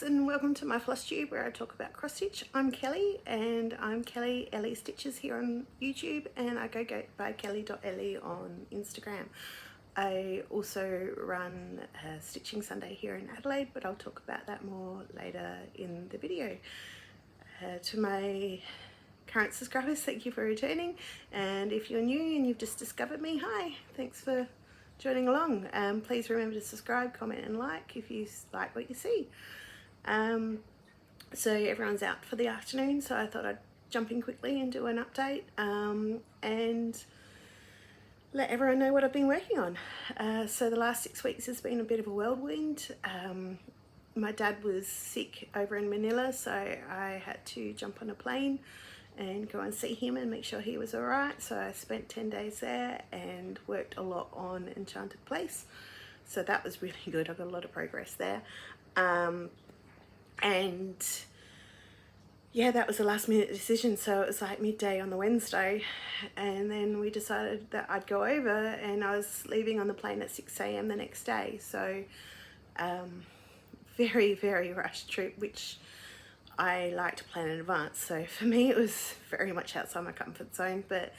and welcome to my Flosstube where I talk about cross stitch. I'm Kelly and I'm Kelly Ellie Stitches here on YouTube, and I go by kelly.ellie on Instagram. I also run a Stitching Sunday here in Adelaide, but I'll talk about that more later in the video. To my current subscribers, thank you for returning, and if you're new and you've just discovered me, hi, thanks for joining along. Please remember to subscribe, comment and like if you like what you see. So everyone's out for the afternoon, so I thought I'd jump in quickly and do an update and let everyone know what I've been working on. So the last 6 weeks has been a bit of a whirlwind. My dad was sick over in Manila, so I had to jump on a plane and go and see him and make sure he was alright. So I spent 10 days there and worked a lot on Enchanted Place. So that was really good. I got a lot of progress there. And yeah, that was a last minute decision. So it was like midday on the Wednesday, and then we decided that I'd go over, and I was leaving on the plane at 6 AM the next day. So very rushed trip, which I like to plan in advance, so for me it was very much outside my comfort zone, but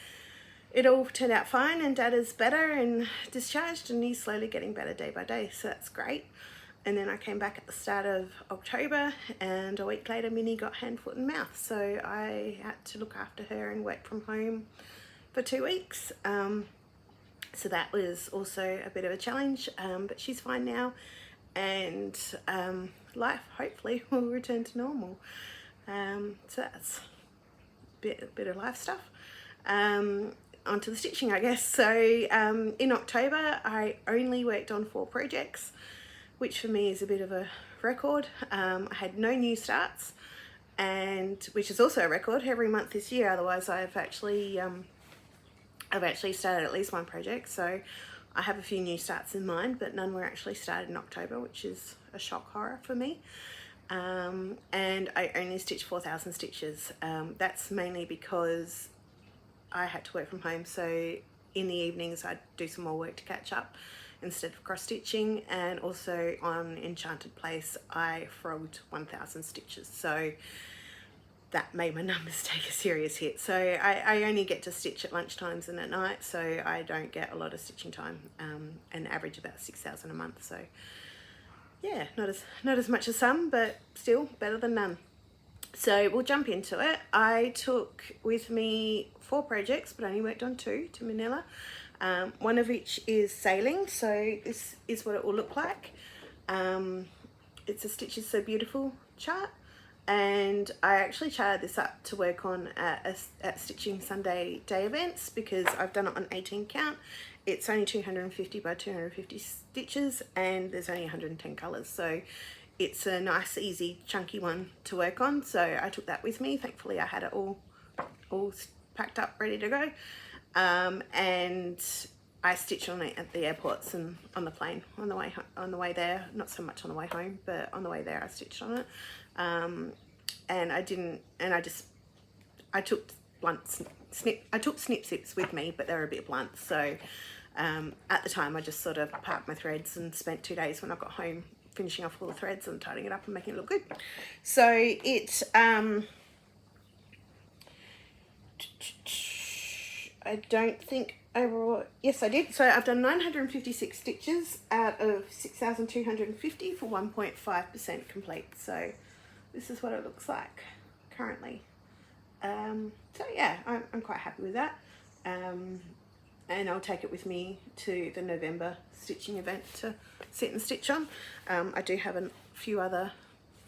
it all turned out fine, and Dad is better and discharged, and he's slowly getting better day by day, so that's great. And then I came back at the start of October, and a week later Minnie got hand, foot and mouth, so I had to look after her and work from home for 2 weeks. So that was also a bit of a challenge, but she's fine now, and life hopefully will return to normal. So that's a bit of life stuff. Onto the stitching, I guess. So in October I only worked on 4 projects, which for me is a bit of a record. I had no new starts, and which is also a record every month this year. Otherwise I've actually started at least one project. So I have a few new starts in mind, but none were actually started in October, which is a shock horror for me. And I only stitched 4,000 stitches. That's mainly because I had to work from home, so in the evenings I'd do some more work to catch up instead of cross stitching. And also on Enchanted Place I frogged 1,000 stitches, so that made my numbers take a serious hit. So I only get to stitch at lunchtimes and at night, so I don't get a lot of stitching time, and average about 6,000 a month. So yeah, not as much as some, but still better than none. So we'll jump into it. I took with me 4 projects, but only worked on 2 to Manila. One of which is sailing, so this is what it will look like. It's a Stitches So Beautiful chart, and I actually charted this up to work on at Stitching Sunday day events, because I've done it on 18 count. It's only 250 by 250 stitches, and there's only 110 colours, so it's a nice easy chunky one to work on. So I took that with me. Thankfully I had it all packed up ready to go, and I stitched on it at the airports and on the plane on the way there. Not so much on the way home, but on the way there I stitched on it. And I took snip zips with me, but they were a bit blunt, so at the time I just sort of parked my threads and spent 2 days when I got home finishing off all the threads and tidying it up and making it look good. So it I don't think overall, yes I did. So I've done 956 stitches out of 6,250 for 1.5% complete. So this is what it looks like currently. So yeah, I'm quite happy with that. And I'll take it with me to the November stitching event to sit and stitch on. I do have a few other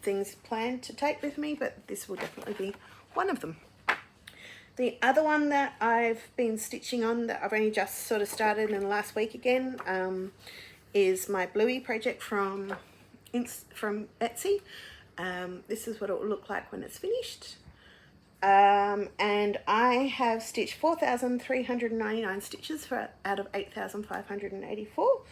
things planned to take with me, but this will definitely be one of them. The other one that I've been stitching on, that I've only just sort of started in the last week again, is my Bluey project from Etsy. This is what it will look like when it's finished. And I have stitched 4,399 stitches out of 8,584.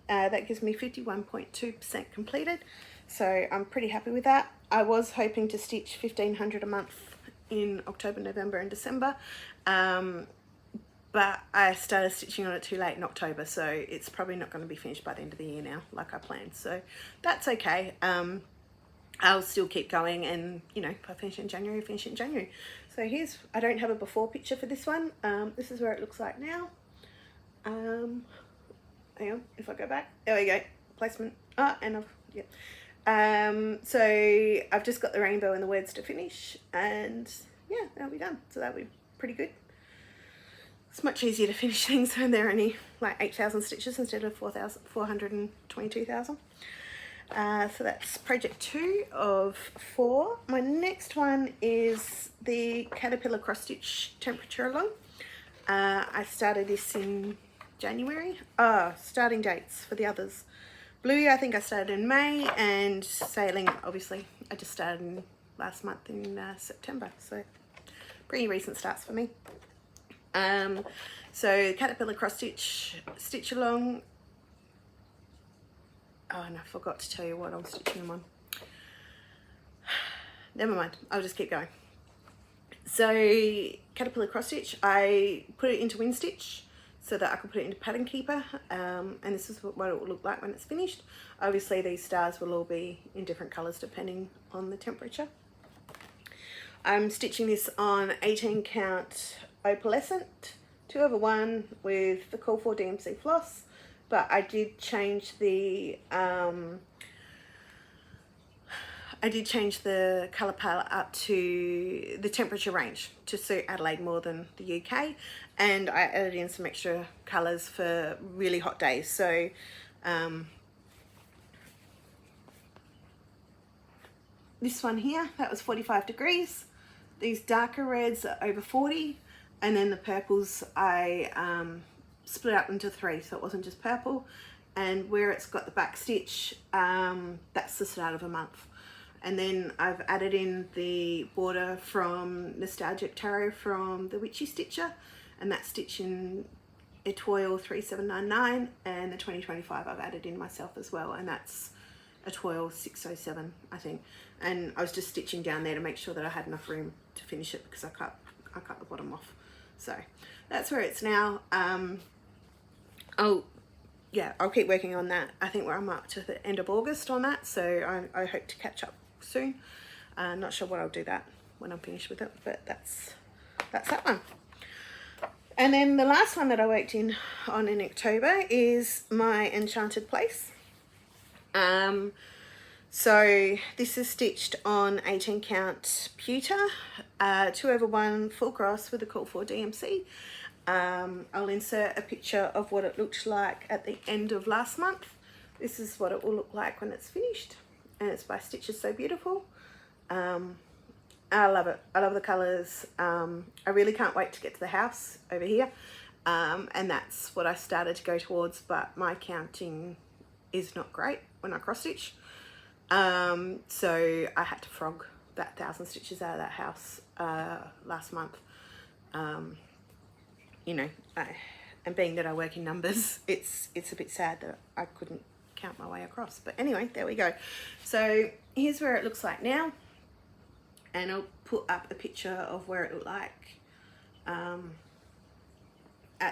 That gives me 51.2% completed, so I'm pretty happy with that. I was hoping to stitch 1,500 a month in October, November and December, but I started stitching on it too late in October, so it's probably not going to be finished by the end of the year now like I planned, so that's okay. I'll still keep going, and you know, if I finish in January, finish in January. So here's, I don't have a before picture for this one. This is where it looks like now. Hang on, if I go back, there we go, placement. And I've, yeah. So I've just got the rainbow and the words to finish, and yeah, that'll be done. So that'll be pretty good. It's much easier to finish things when they're only like 8,000 stitches instead of 422,000. So that's project 2 of 4. My next one is the caterpillar cross stitch temperature along. I started this in January. Starting dates for the others. Blue, I think I started in May, and sailing, obviously, I just started in last month in September. So pretty recent starts for me. So caterpillar cross stitch along. Oh, and I forgot to tell you what I'm stitching them on. Never mind, I'll just keep going. So caterpillar cross stitch, I put it into wind stitch so that I can put it into pattern keeper, and this is what it will look like when it's finished. Obviously these stars will all be in different colours depending on the temperature. I'm stitching this on 18 count opalescent 2/1 with the call for DMC floss, but I did change the colour palette up to the temperature range to suit Adelaide more than the UK, and I added in some extra colours for really hot days. So this one here, that was 45 degrees. These darker reds are over 40, and then the purples I split up into 3, so it wasn't just purple. And where it's got the back stitch, that's the start of a month. And then I've added in the border from Nostalgic Tarot from the Witchy Stitcher, and that's stitched in Etoile 3799, and the 2025 I've added in myself as well, and that's Etoile 607, I think. And I was just stitching down there to make sure that I had enough room to finish it, because I cut the bottom off. So that's where it's now. I'll keep working on that. I think I'm up to the end of August on that, so I hope to catch up soon. Not sure what I'll do that when I'm finished with it, but that's that one. And then the last one that I worked on in October is my Enchanted Place. So this is stitched on 18 count pewter, 2/1 full cross with a call for DMC. I'll insert a picture of what it looked like at the end of last month. This is what it will look like when it's finished, and it's by Stitches So Beautiful. I love it. I love the colours. I really can't wait to get to the house over here, and that's what I started to go towards, but my counting is not great when I cross stitch, so I had to frog that 1,000 stitches out of that house last month. You know, and being that I work in numbers, it's a bit sad that I couldn't count my way across. But anyway, there we go. So here's where it looks like now, and I'll put up a picture of where it looked like at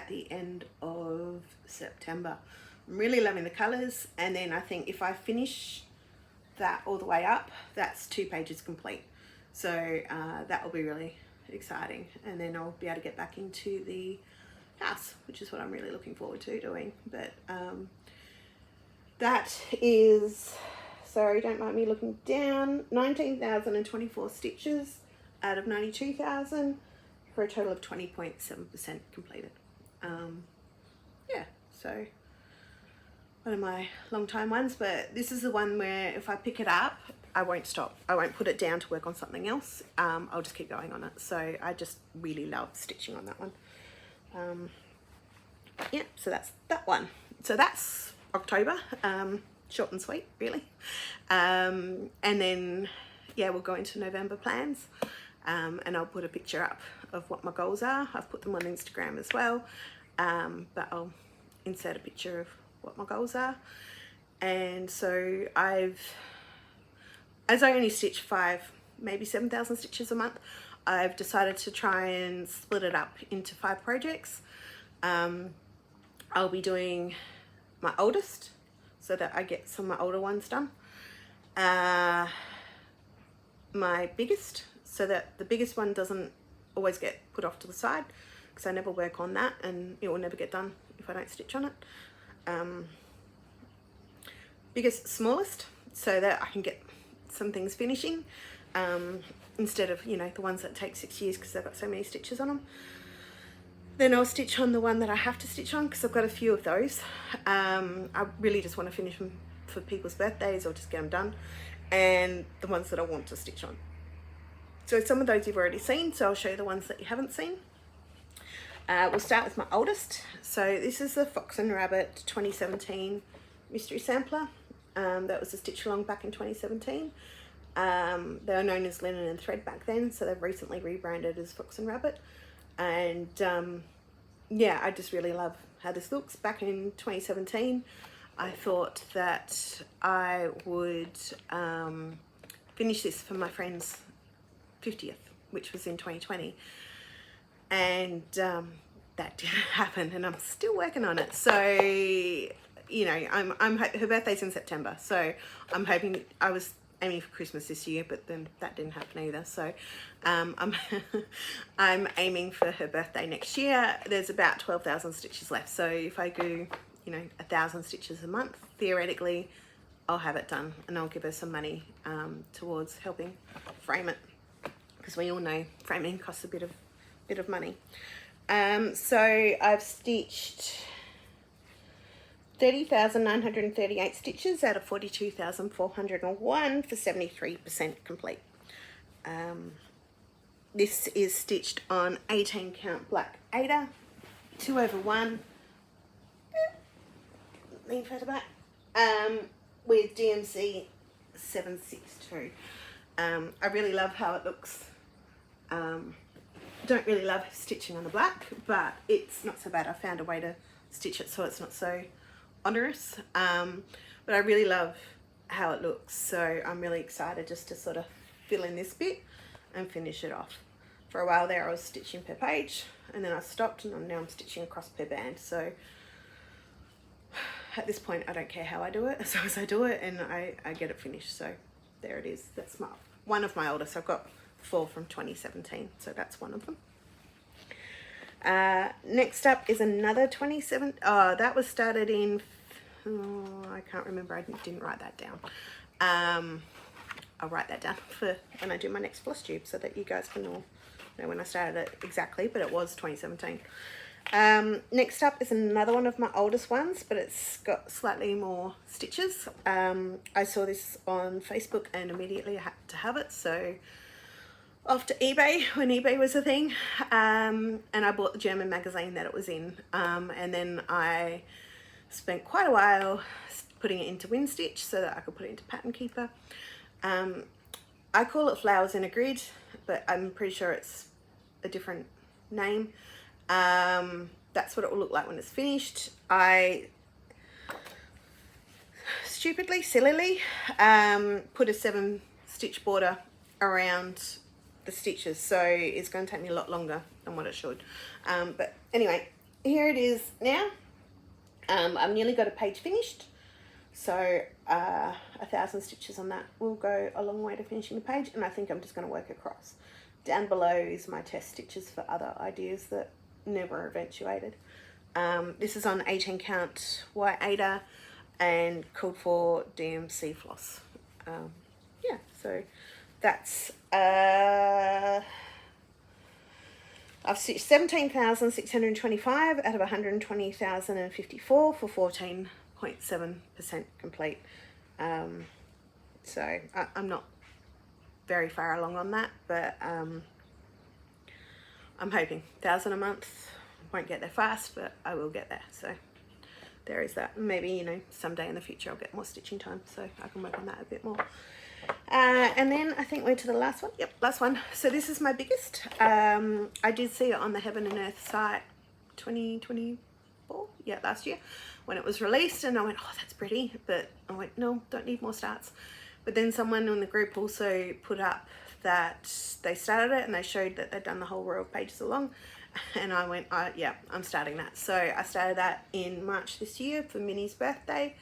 the end of September. I'm really loving the colours, and then I think if I finish that all the way up, that's 2 pages complete. So that will be really exciting, and then I'll be able to get back into the house, which is what I'm really looking forward to doing. But that is, sorry, don't mind me looking down, 19,024 stitches out of 92,000 for a total of 20.7% completed. Yeah, so one of my long time ones, but this is the one where if I pick it up, I won't stop. I won't put it down to work on something else. I'll just keep going on it. So I just really love stitching on that one. Yeah, so that's that one. So that's October, short and sweet, really. And then, yeah, we'll go into November plans, and I'll put a picture up of what my goals are. I've put them on Instagram as well, but I'll insert a picture of what my goals are. And so as I only stitch 5, maybe 7,000 stitches a month, I've decided to try and split it up into 5 projects. I'll be doing my oldest so that I get some of my older ones done. my biggest, so that the biggest one doesn't always get put off to the side, because I never work on that and it will never get done if I don't stitch on it. Biggest, smallest, so that I can get some things finishing, instead of, you know, the ones that take 6 years because they've got so many stitches on them. Then I'll stitch on the one that I have to stitch on, because I've got a few of those. I really just want to finish them for people's birthdays or just get them done, and the ones that I want to stitch on. So some of those you've already seen, so I'll show you the ones that you haven't seen. We'll start with my oldest. So this is the Fox and Rabbit 2017 mystery sampler. That was a stitch along back in 2017. They were known as Linen and Thread back then, so they've recently rebranded as Fox and Rabbit. And yeah, I just really love how this looks. Back in 2017, I thought that I would finish this for my friend's 50th, which was in 2020, and that didn't happen, and I'm still working on it. So, you know, her birthday's in September, so I'm hoping, I was aiming for Christmas this year, but then that didn't happen either. So I'm aiming for her birthday next year. There's about 12,000 stitches left, so if I do, you know, 1,000 stitches a month, theoretically I'll have it done, and I'll give her some money towards helping frame it, because we all know framing costs a bit of money. So I've stitched 30,938 stitches out of 42,401 for 73% complete. This is stitched on 18 count black Aida, 2/1, lean further back, with DMC 762. I really love how it looks. Don't really love stitching on the black, but it's not so bad. I found a way to stitch it so it's not so onerous, but I really love how it looks, so I'm really excited just to sort of fill in this bit and finish it off. For a while there I was stitching per page, and then I stopped, and now I'm stitching across per band. So at this point I don't care how I do it, as long as I do it and I get it finished. So there it is. That's one of my oldest. I've got 4 from 2017, so that's one of them. Next up is another 27. Oh, that was started in, I can't remember, I didn't write that down. I'll write that down for when I do my next Flosstube, so that you guys can all know when I started it exactly, but it was 2017. Next up is another one of my oldest ones, but it's got slightly more stitches. I saw this on Facebook and immediately I had to have it, so off to eBay when eBay was a thing, and I bought the German magazine that it was in, and then I spent quite a while putting it into WinStitch so that I could put it into Pattern Keeper. I call it Flowers in a Grid, but I'm pretty sure it's a different name. That's what it will look like when it's finished. I stupidly, sillily, put a 7-stitch border around the stitches, so it's going to take me a lot longer than what it should. But anyway, here it is now. I've nearly got a page finished, so 1,000 stitches on that will go a long way to finishing the page, and I think I'm just going to work across. Down below is my test stitches for other ideas that never eventuated. This is on 18 count white Aida and called for DMC floss. Yeah, so that's I've stitched 17,625 out of 120,054 for 14.7% complete. So I'm not very far along on that, but I'm hoping 1,000 a month. Won't get there fast, but I will get there. So there is that. Maybe, you know, someday in the future I'll get more stitching time, so I can work on that a bit more. And then I think we're to the last one. Yep, last one. So this is my biggest. I did see it on the Heaven and Earth site 2024, yeah, last year, when it was released, and I went, oh, that's pretty, but I went, no, don't need more starts. But then someone in the group also put up that they started it and they showed that they'd done the whole row of pages along, and I went, yeah, I'm starting that. So I started that in March this year for Minnie's birthday,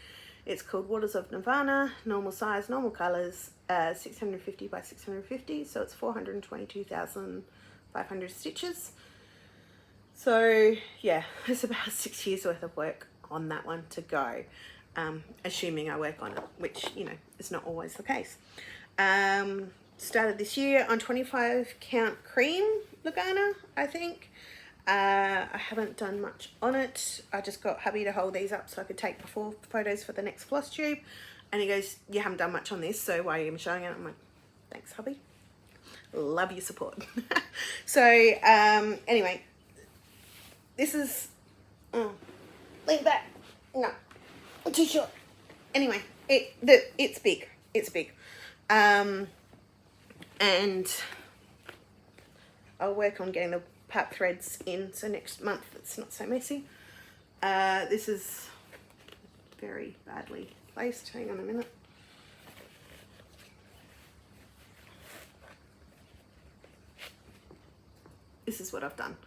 It's called Waters of Nirvana, normal size, normal colours, 650 by 650, so it's 422,500 stitches. So yeah, it's about 6 years worth of work on that one to go, assuming I work on it, which, you know, is not always the case. Started this year on 25 count cream Lugana, I think. I haven't done much on it. I just got hubby to hold these up so I could take before photos for the next Flosstube, and he goes, you haven't done much on this, so why are you even showing it? I'm like, thanks hubby, love your support. So anyway, this is leave that, no, too short. Anyway, it's big, and I'll work on getting the part threads in, so next month it's not so messy. This is very badly placed. Hang on a minute. This is what I've done.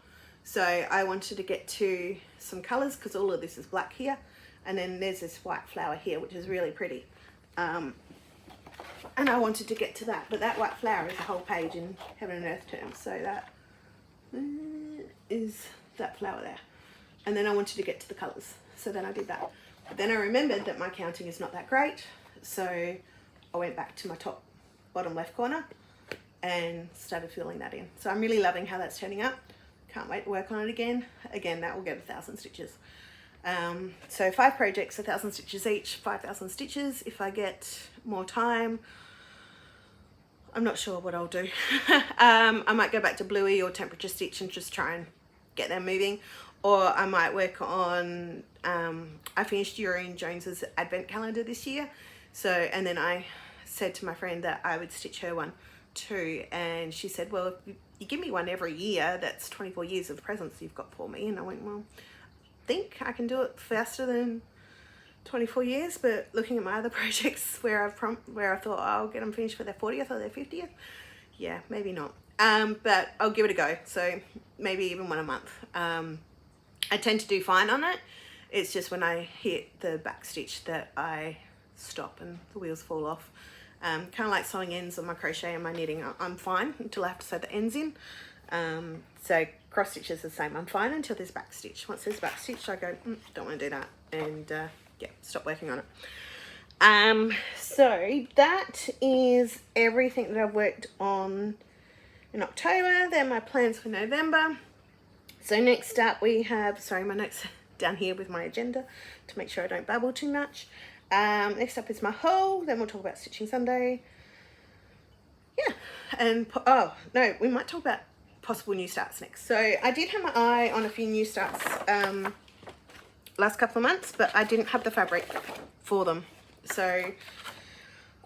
So I wanted to get to some colours because all of this is black here, and then there's this white flower here which is really pretty, and I wanted to get to that, but that white flower is a whole page in Heaven and Earth terms, so that is that flower there. And then I wanted to get to the colours, so then I did that. But then I remembered that my counting is not that great, so I went back to my top bottom left corner and started filling that in. So I'm really loving how that's turning out. Can't wait to work on it again. Again, that will get 1,000 stitches. So 5 projects, 1,000 stitches each, 5,000 stitches. If I get more time, I'm not sure what I'll do. I might go back to Bluey or Temperature Stitch and just try and get them moving. Or I might work on, I finished Doreen Jones's advent calendar this year. So, and then I said to my friend that I would stitch her one too. And she said, well, if you give me one every year, that's 24 years of presents you've got for me. And I went, well, I think I can do it faster than 24 years, but looking at my other projects where I thought, oh, I'll get them finished for their 40th or their 50th, yeah, maybe not. But I'll give it a go. So maybe even one a month. I tend to do fine on it. It's just when I hit the back stitch that I stop and the wheels fall off. Kind of like sewing ends on my crochet and my knitting. I'm fine until I have to sew the ends in. So cross stitch is the same. I'm fine until there's back stitch. Once there's back stitch, I go, don't want to do that, and yeah, stop working on it. So that is everything that I've worked on in October. They're my plans for November. So next up we have, sorry, my notes down here with my agenda to make sure I don't babble too much. Next up is my haul. Then we'll talk about Stitching Sunday. Yeah, and oh no, we might talk about possible new starts next. So I did have my eye on a few new starts last couple of months, but I didn't have the fabric for them. So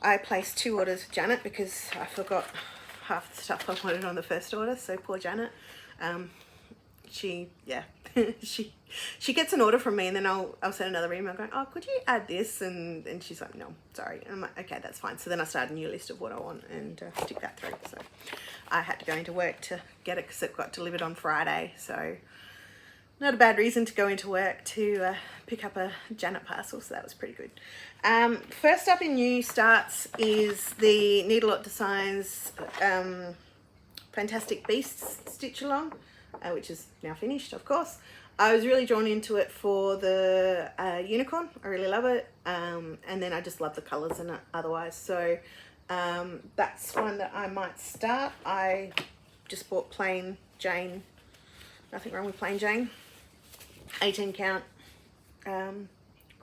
I placed 2 orders with Janet because I forgot half the stuff I wanted on the first order. So poor Janet. She gets an order from me, and then I'll send another email going, oh, could you add this? And she's like, no, sorry. And I'm like, okay, that's fine. So then I started a new list of what I want and stick that through. So I had to go into work to get it because it got delivered on Friday. So not a bad reason to go into work to pick up a Janet parcel. So that was pretty good. First up in new starts is the Needle Designs Fantastic Beasts stitch along, which is now finished, of course. I was really drawn into it for the unicorn. I really love it. And then I just love the colours in it otherwise. So that's one that I might start. I just bought plain Jane. Nothing wrong with plain Jane. 18 count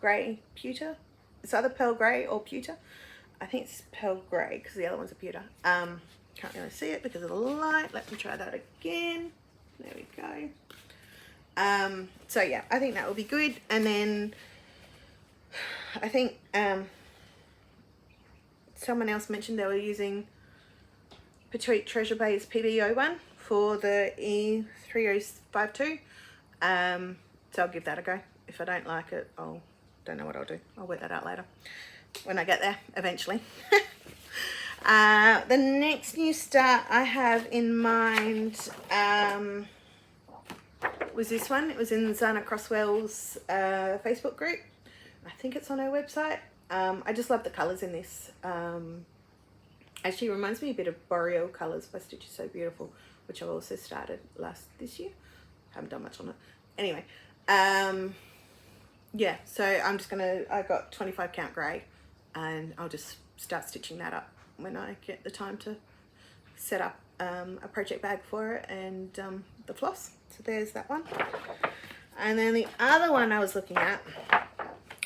grey pewter. It's either pearl grey or pewter. I think it's pearl grey because the other one's a pewter. Can't really see it because of the light. Let me try that again. There we go. So yeah, I think that will be good. And then I think someone else mentioned they were using Petite Treasure Bay's PB01 for the E3052. So I'll give that a go. If I don't like it, don't know what I'll do. I'll work that out later when I get there eventually. The next new start I have in mind was this one. It was in Zana Crosswell's Facebook group. I think it's on her website. I just love the colours in this. Actually reminds me a bit of Boreal Colours by Stitch is So Beautiful, which I also started this year. Haven't done much on it. Anyway, yeah, so I'm just gonna, I got 25 count grey, and I'll just start stitching that up when I get the time to set up a project bag for it, and the floss. So there's that one. And then the other one I was looking at,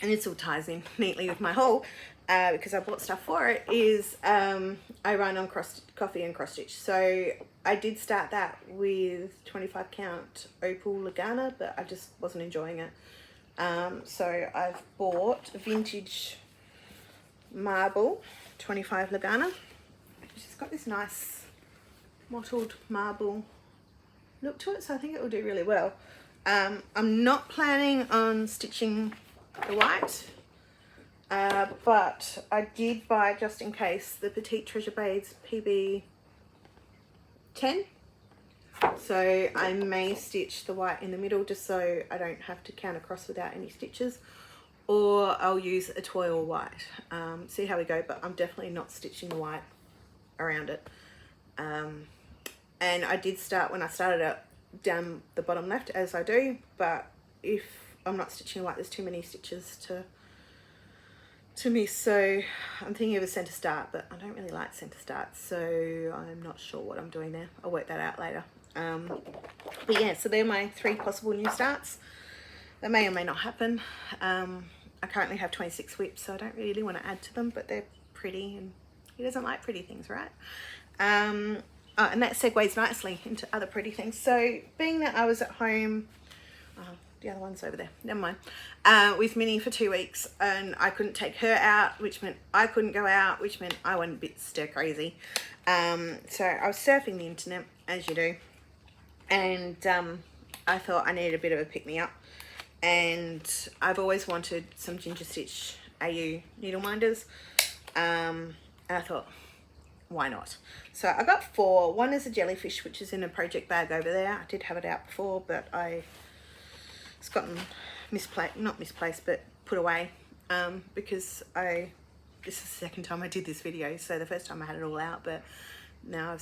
and this all ties in neatly with my haul, because I bought stuff for it, is I run on coffee and cross stitch. So I did start that with 25 count Opal Lagana, but I just wasn't enjoying it. So I've bought a vintage marble 25 Lagana. It's got this nice mottled marble look to it, so I think it will do really well. I'm not planning on stitching the white, but I did buy, just in case, the Petite Treasure Beads PB 10. So I may stitch the white in the middle just so I don't have to count across without any stitches, or I'll use a toil white. See how we go, but I'm definitely not stitching the white around it. And I did start, when I started it, down the bottom left, as I do, but if I'm not stitching white, there's too many stitches to miss. So I'm thinking of a centre start, but I don't really like centre starts, so I'm not sure what I'm doing there. I'll work that out later. But yeah, so they're my 3 possible new starts. They may or may not happen. I currently have 26 whips, so I don't really want to add to them, but they're pretty, and who doesn't like pretty things, right? And that segues nicely into other pretty things. So being that I was at home, the other one's over there, never mind, with Minnie for 2 weeks, and I couldn't take her out, which meant I couldn't go out, which meant I went a bit stir crazy. So I was surfing the internet, as you do, and I thought I needed a bit of a pick-me-up, and I've always wanted some Ginger Stitch AU needle minders, and I thought, why not? So I got 4. One is a jellyfish, which is in a project bag over there. I did have it out before, but it's gotten not misplaced, but put away, because this is the second time I did this video. So the first time I had it all out, but now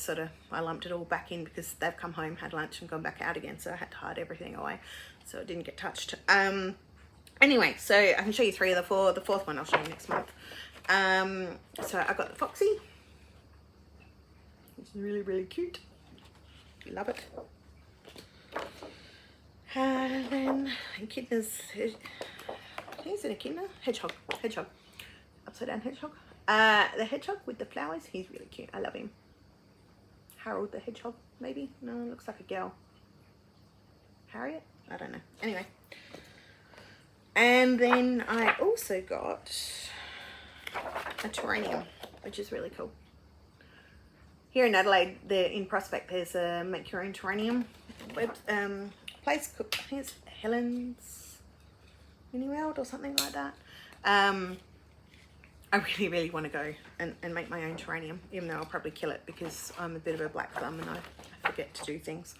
I lumped it all back in because they've come home, had lunch, and gone back out again. So I had to hide everything away, so it didn't get touched. Anyway, so I can show you 3 of the 4. The 4th one I'll show you next month. So I got the Foxy. It's really, really cute. Love it. And then Echidna's, I think it's an Echidna? Hedgehog. Upside down hedgehog. The hedgehog with the flowers, he's really cute. I love him. Harold the hedgehog, maybe? No, looks like a girl. Harriet? I don't know. Anyway. And then I also got a terrarium, which is really cool. Here in Adelaide, in Prospect, there's a Make Your Own Terrarium place. I think it's Helen's Mini World or something like that. I really, really want to go and make my own terrarium, even though I'll probably kill it because I'm a bit of a black thumb and I forget to do things.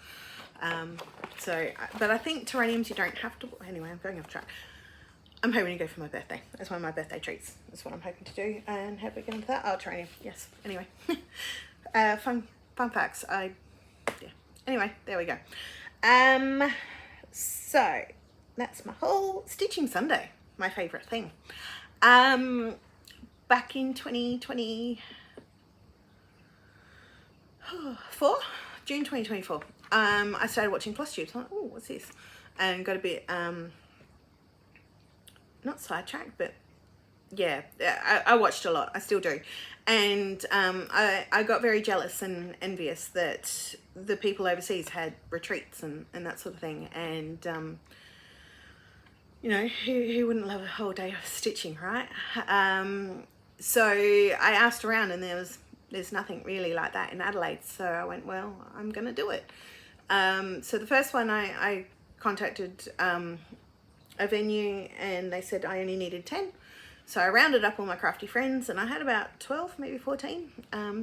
But I think terrariums you don't have to. Anyway, I'm going off track. I'm hoping to go for my birthday. That's one of my birthday treats. That's what I'm hoping to do. And how do we get into that? Oh, terrarium. Yes. Anyway. Fun facts. Yeah. Anyway, there we go. So that's my whole stitching Sunday. My favourite thing. Back in 2024, June 2024, I started watching Flosstube. So I'm like, oh, what's this? And got a bit not sidetracked, but yeah, I watched a lot. I still do. And I got very jealous and envious that the people overseas had retreats and that sort of thing. And, you know, who wouldn't love a whole day of stitching, right? So I asked around, and there's nothing really like that in Adelaide. So I went, well, I'm going to do it. So the first one I contacted a venue, and they said I only needed 10. So I rounded up all my crafty friends, and I had about 12, maybe 14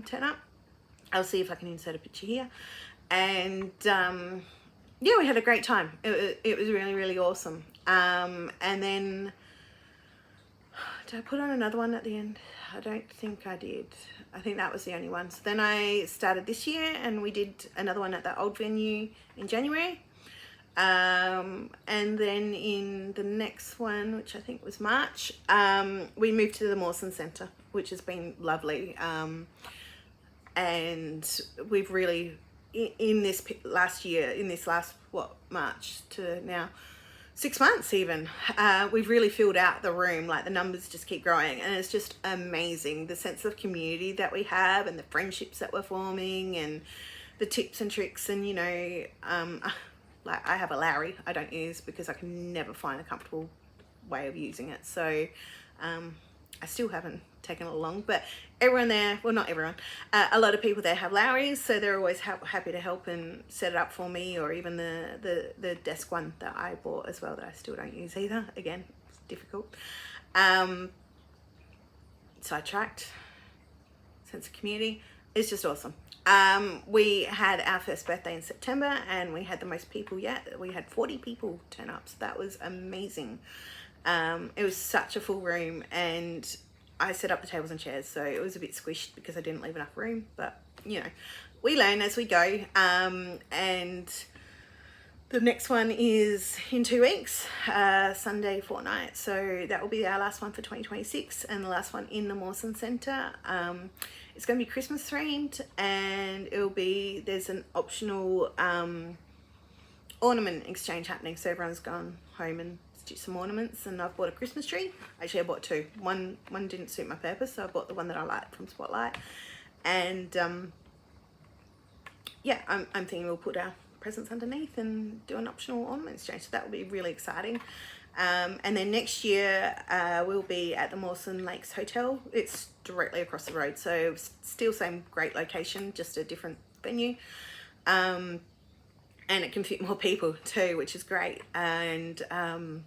turn up. I'll see if I can insert a picture here. And yeah, we had a great time. It was really, really awesome. And then did I put on another one at the end? I don't think I did. I think that was the only one. So then I started this year and we did another one at that old venue in January. And then in the next one, which I think was March, we moved to the Mawson Centre, which has been lovely. And we've really, in this last year, in this last, March to now, 6 months even, we've really filled out the room. Like, the numbers just keep growing, and it's just amazing, the sense of community that we have and the friendships that we're forming and the tips and tricks. And, you know, like, I have a Lowry I don't use because I can never find a comfortable way of using it. So I still haven't taken it along, but everyone there, well, not everyone, a lot of people there have Lowrys, so they're always happy to help and set it up for me, or even the desk one that I bought as well that I still don't use either. Again, it's difficult. Sidetracked. Sense of community. It's just awesome. We had our first birthday in September and we had the most people yet. We had 40 people turn up, so that was amazing. It was such a full room, and I set up the tables and chairs, so it was a bit squished because I didn't leave enough room, but you know, we learn as we go. And the next one is in 2 weeks, Sunday fortnight, so that will be our last one for 2026 and the last one in the Mawson Centre. It's going to be Christmas themed, and there's an optional ornament exchange happening, so everyone's gone home and stitch some ornaments. And I've bought a Christmas tree. Actually, I bought two. One didn't suit my purpose, so I bought the one that I liked from Spotlight. And yeah, I'm thinking we'll put our presents underneath and do an optional ornament exchange, so that will be really exciting. And then next year we'll be at the Mawson Lakes Hotel. It's directly across the road, so still same great location, just a different venue. And it can fit more people too, which is great. And I'm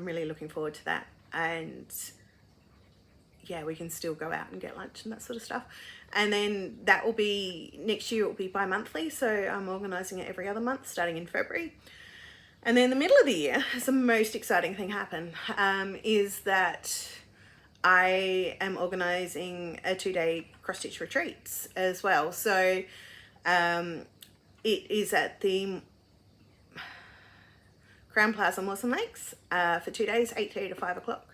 really looking forward to that. And yeah, we can still go out and get lunch and that sort of stuff. And then that will be, next year it will be bi-monthly, so I'm organising it every other month starting in February. And then in the middle of the year, the most exciting thing happen is that I am organising a 2-day cross-stitch retreats as well. So it is at the Crown Plaza Mawson Lakes for 2 days, 8:30 to 5 o'clock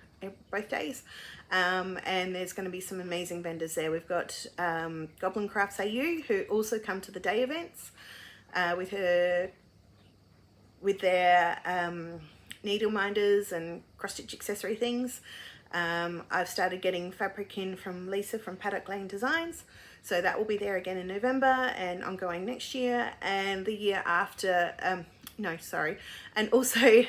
both days. And there's going to be some amazing vendors there. We've got Goblin Crafts AU, who also come to the day events with their needle minders and cross-stitch accessory things. I've started getting fabric in from Lisa from Paddock Lane Designs, so that will be there again in November and ongoing next year and the year after. And also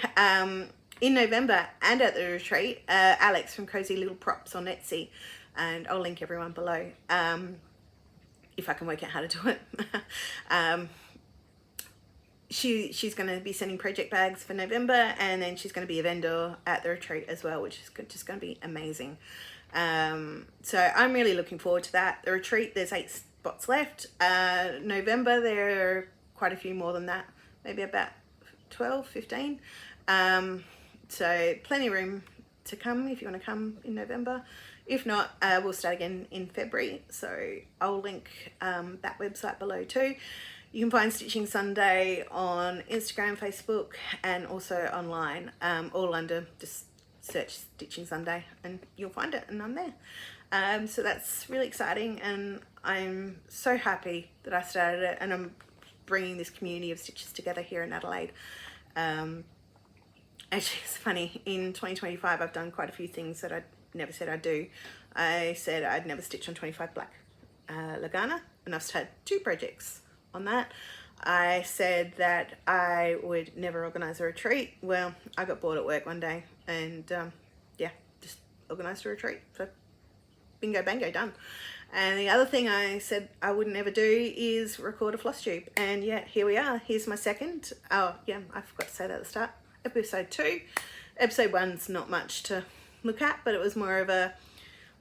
in November and at the retreat, Alex from Cozy Little Props on Etsy, and I'll link everyone below if I can work out how to do it. She's going to be sending project bags for November, and then she's going to be a vendor at the retreat as well, which is just going to be amazing. So I'm really looking forward to that. The retreat, there's 8 spots left. November, there are quite a few more than that, maybe about 12, 15. So plenty of room to come if you want to come in November. If not, we'll start again in February. So I'll link that website below too. You can find Stitching Sunday on Instagram, Facebook, and also online, all under just search Stitching Sunday and you'll find it, and I'm there. So that's really exciting, and I'm so happy that I started it, and I'm bringing this community of stitchers together here in Adelaide. Actually, it's funny, in 2025 I've done quite a few things that I never said I'd do. I said I'd never stitch on 25 black Lagana, and I've had 2 projects on that. I said that I would never organise a retreat. Well, I got bored at work one day and yeah, just organised a retreat. So bingo bango, done. And the other thing I said I wouldn't ever do is record a Flosstube, and yeah, here we are. Here's my second. Oh yeah, I forgot to say that at the start. Episode 2. Episode 1's not much to look at, but it was more of a,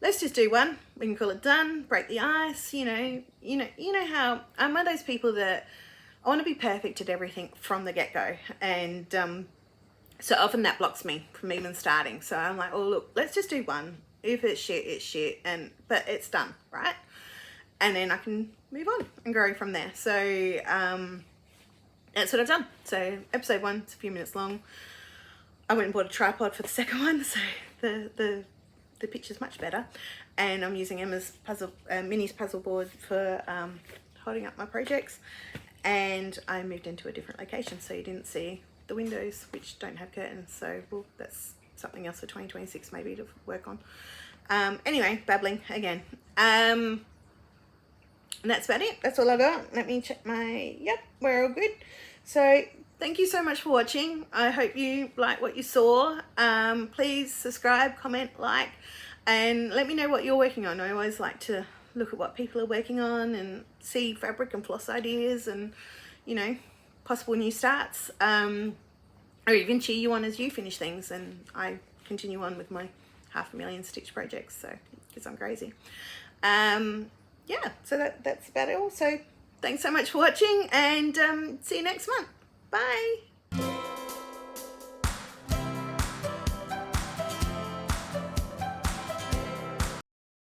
let's just do one. We can call it done, break the ice. You know how I'm one of those people that I want to be perfect at everything from the get-go, and So often that blocks me from even starting. So I'm like, oh look, let's just do one. If it's shit, it's shit, but it's done, right? And then I can move on and grow from there. So that's what I've done. So episode 1, it's a few minutes long. I went and bought a tripod for the second one, so the picture's much better. And I'm using Emma's Minnie's puzzle board for holding up my projects. And I moved into a different location, so you didn't see the windows, which don't have curtains. So well, that's something else for 2026 maybe to work on. Anyway, babbling again. And that's about it. That's all I got. Let me check my, yep, we're all good. So thank you so much for watching. I hope you like what you saw. Please subscribe, comment, like, and let me know what you're working on. I always like to look at what people are working on and see fabric and floss ideas and, you know, possible new starts. Or even cheer you on as you finish things, and I continue on with my 500,000 stitch projects, so because I'm crazy. Yeah, so that's about it all. So thanks so much for watching, and see you next month. Bye.